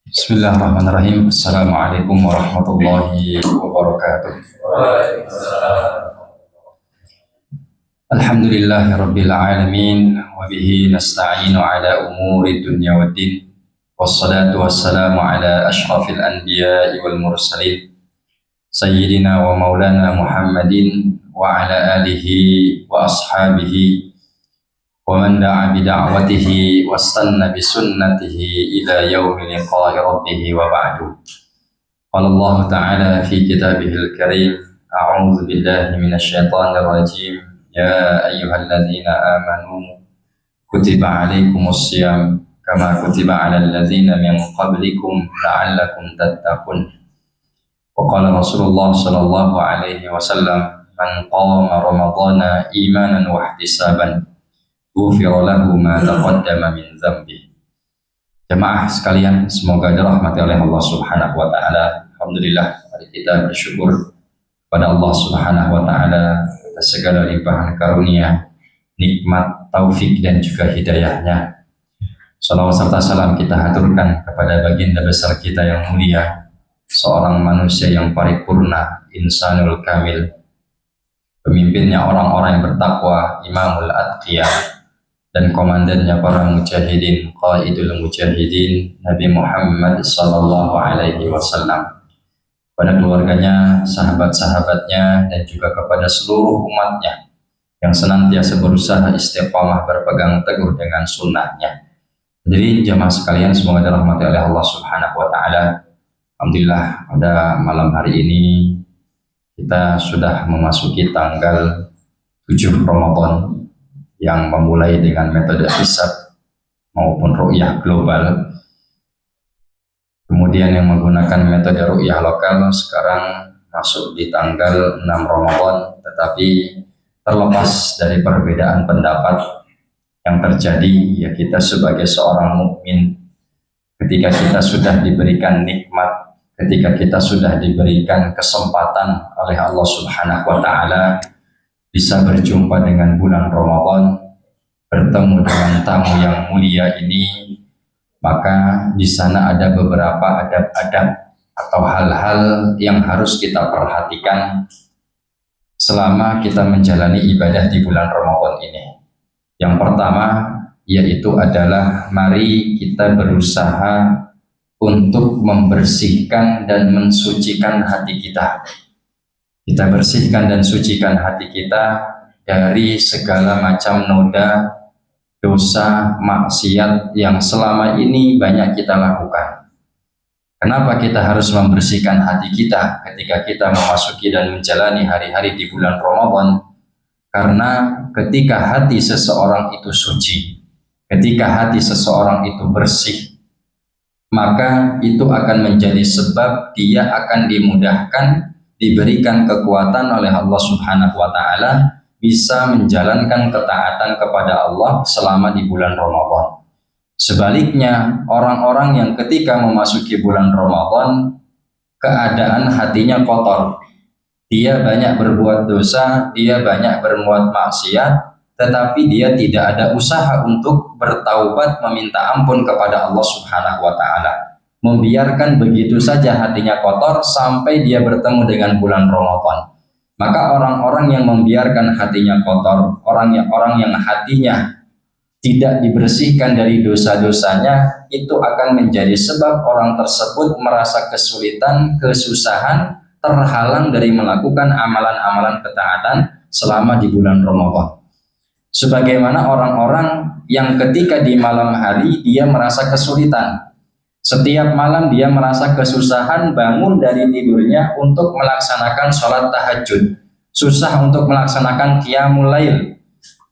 Bismillahirrahmanirrahim. Assalamualaikum warahmatullahi wabarakatuh. Alhamdulillahi rabbil alamin wa bihi nasta'inu ala umuri dunya waddin. Wassalatu wassalamu ala asyrafil anbiya'i wal mursalin sayyidina wa maulana Muhammadin wa ala alihi wa ashabihi wa man da'a bida'watihi wastanna bisunnatihi ila yaumi liqa'i rabbih wa ba'du. Qala Allah Ta'ala fi kitabihil karim, a'udzu billahi minasyaitonir rajim. Ya ayyuhalladzina amanu kutiba 'alaikumus shiyam kama kutiba 'alal ladzina min qablikum la'allakum tattaqun. Wa qala Rasulullah sallallahu alaihi wasallam, man qama ramadhana imanan wa ihtisaban ghufira lahu ma taqaddama min dzambi. Jemaah sekalian, semoga dirahmati oleh Allah Subhanahu wa taala. Alhamdulillah, mari kita bersyukur pada Allah Subhanahu wa taala atas segala limpahan karunia, nikmat, taufik dan juga hidayahnya. Salawat serta salam kita haturkan kepada baginda besar kita yang mulia, seorang manusia yang paripurna, insanul kamil, pemimpinnya orang-orang yang bertakwa, imamul atqiyah, dan komandannya para mujahidin, qaidul mujahidin, Nabi Muhammad sallallahu alaihi wasallam, pada keluarganya, sahabat-sahabatnya, dan juga kepada seluruh umatnya yang senantiasa berusaha istiqamah berpegang teguh dengan sunnahnya. Jadi jamaah sekalian, semoga dirahmati oleh Allah Subhanahu wa taala. Alhamdulillah, pada malam hari ini kita sudah memasuki tanggal 7 Ramadan yang memulai dengan metode hisab maupun ru'yah global, kemudian yang menggunakan metode ru'yah lokal sekarang masuk di tanggal 6 Ramadan. Tetapi terlepas dari perbedaan pendapat yang terjadi, ya kita sebagai seorang mukmin, ketika kita sudah diberikan nikmat, ketika kita sudah diberikan kesempatan oleh Allah Subhanahu wa taala bisa berjumpa dengan bulan Ramadan, bertemu dengan tamu yang mulia ini, maka di sana ada beberapa adab-adab atau hal-hal yang harus kita perhatikan selama kita menjalani ibadah di bulan Ramadan ini. Yang pertama yaitu adalah mari kita berusaha untuk membersihkan dan mensucikan hati kita. Kita bersihkan dan sucikan hati kita dari segala macam noda, dosa, maksiat yang selama ini banyak kita lakukan. Kenapa kita harus membersihkan hati kita ketika kita memasuki dan menjalani hari-hari di bulan Ramadan? Karena ketika hati seseorang itu suci, ketika hati seseorang itu bersih, maka itu akan menjadi sebab dia akan dimudahkan, diberikan kekuatan oleh Allah Subhanahu wa taala bisa menjalankan ketaatan kepada Allah selama di bulan Ramadan. Sebaliknya, orang-orang yang ketika memasuki bulan Ramadan keadaan hatinya kotor, dia banyak berbuat dosa, dia banyak berbuat maksiat, tetapi dia tidak ada usaha untuk bertaubat meminta ampun kepada Allah Subhanahu wa taala. Membiarkan begitu saja hatinya kotor sampai dia bertemu dengan bulan Ramadan. Maka orang-orang yang membiarkan hatinya kotor, orang yang hatinya tidak dibersihkan dari dosa-dosanya, itu akan menjadi sebab orang tersebut merasa kesulitan, kesusahan, terhalang dari melakukan amalan-amalan ketaatan selama di bulan Ramadan. Sebagaimana orang-orang yang ketika di malam hari dia merasa kesulitan, setiap malam dia merasa kesusahan bangun dari tidurnya untuk melaksanakan sholat tahajud, susah untuk melaksanakan qiyamul lail,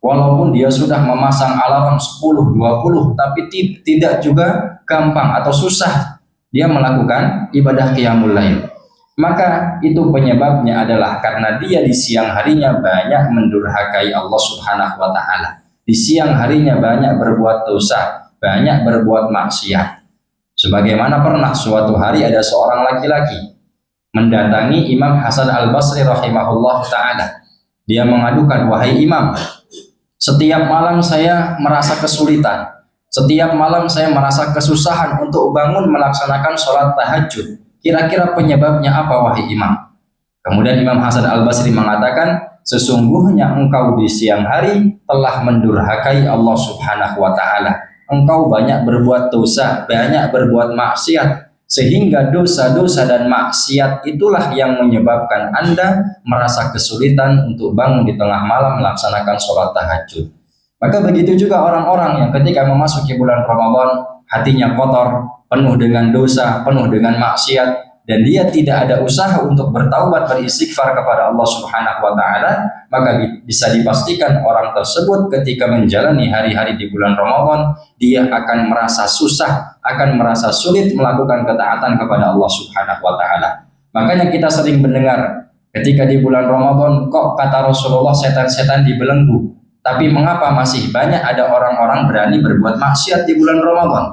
walaupun dia sudah memasang alarm 10, 20, tapi tidak juga gampang atau susah dia melakukan ibadah qiyamul lail. Maka itu penyebabnya adalah karena dia di siang harinya banyak mendurhakai Allah Subhanahu wa taala, di siang harinya banyak berbuat dosa, banyak berbuat maksiat. Sebagaimana pernah suatu hari ada seorang laki-laki mendatangi Imam Hasan Al-Basri rahimahullah ta'ala. Dia mengadukan, wahai imam, setiap malam saya merasa kesulitan, Setiap malam saya merasa kesusahan untuk bangun melaksanakan sholat tahajud. Kira-kira penyebabnya apa wahai imam? Kemudian Imam Hasan Al-Basri mengatakan, sesungguhnya engkau di siang hari telah mendurhakai Allah Subhanahu wa Ta'ala. Engkau banyak berbuat dosa, banyak berbuat maksiat, sehingga dosa-dosa dan maksiat itulah yang menyebabkan Anda merasa kesulitan untuk bangun di tengah malam melaksanakan sholat tahajud. Maka begitu juga orang-orang yang ketika memasuki bulan Ramadan hatinya kotor, penuh dengan dosa, penuh dengan maksiat, dan dia tidak ada usaha untuk bertaubat, beristighfar kepada Allah Subhanahu wa Ta'ala, maka bisa dipastikan orang tersebut ketika menjalani hari-hari di bulan Ramadan, dia akan merasa susah, akan merasa sulit melakukan ketaatan kepada Allah Subhanahu wa Ta'ala. Makanya kita sering mendengar ketika di bulan Ramadan, kok kata Rasulullah setan-setan dibelenggu, tapi mengapa masih banyak ada orang-orang berani berbuat maksiat di bulan Ramadan?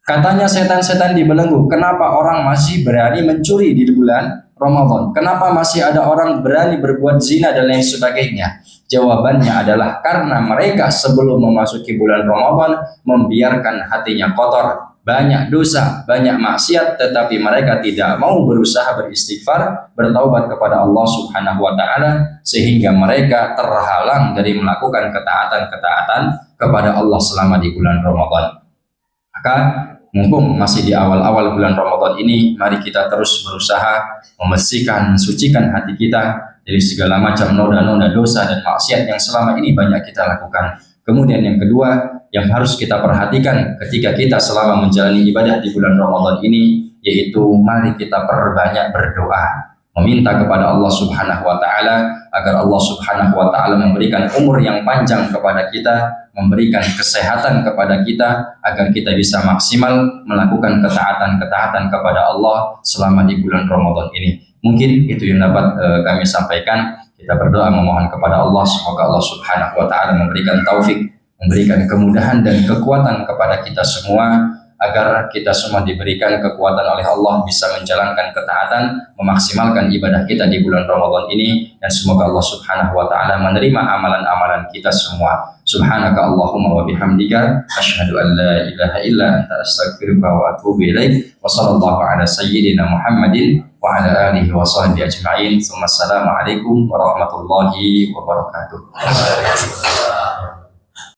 Katanya setan-setan dibelenggu. Kenapa orang masih berani mencuri di bulan Ramadan? Kenapa masih ada orang berani berbuat zina dan lain sebagainya? Jawabannya adalah karena mereka sebelum memasuki bulan Ramadan membiarkan hatinya kotor, banyak dosa, banyak maksiat, tetapi mereka tidak mau berusaha beristighfar, bertaubat kepada Allah Subhanahu wa Ta'ala, sehingga mereka terhalang dari melakukan ketaatan-ketaatan kepada Allah selama di bulan Ramadan. Maka mumpung masih di awal-awal bulan Ramadan ini, mari kita terus berusaha membersihkan, mensucikan hati kita dari segala macam noda-noda dosa dan maksiat yang selama ini banyak kita lakukan. Kemudian yang kedua yang harus kita perhatikan ketika kita selama menjalani ibadah di bulan Ramadan ini, yaitu mari kita perbanyak berdoa, meminta kepada Allah Subhanahu wa Ta'ala agar Allah Subhanahu wa Ta'ala memberikan umur yang panjang kepada kita, memberikan kesehatan kepada kita agar kita bisa maksimal melakukan ketaatan-ketaatan kepada Allah selama di bulan Ramadan ini. Mungkin itu yang dapat kami sampaikan. Kita berdoa memohon kepada Allah, semoga Allah Subhanahu wa Ta'ala memberikan taufik, memberikan kemudahan dan kekuatan kepada kita semua, agar kita semua diberikan kekuatan oleh Allah bisa menjalankan ketaatan, memaksimalkan ibadah kita di bulan Ramadan ini, dan semoga Allah Subhanahu wa Ta'ala menerima amalan-amalan kita semua. Subhanaka Allahumma wa bihamdika asyhadu an la ilaha illa anta astaghfiruka wa atubu ilaik. Wa sallallahu ala sayyidina Muhammadin wa ala alihi wa sahbihi ajma'in. Assalamualaikum warahmatullahi wabarakatuh.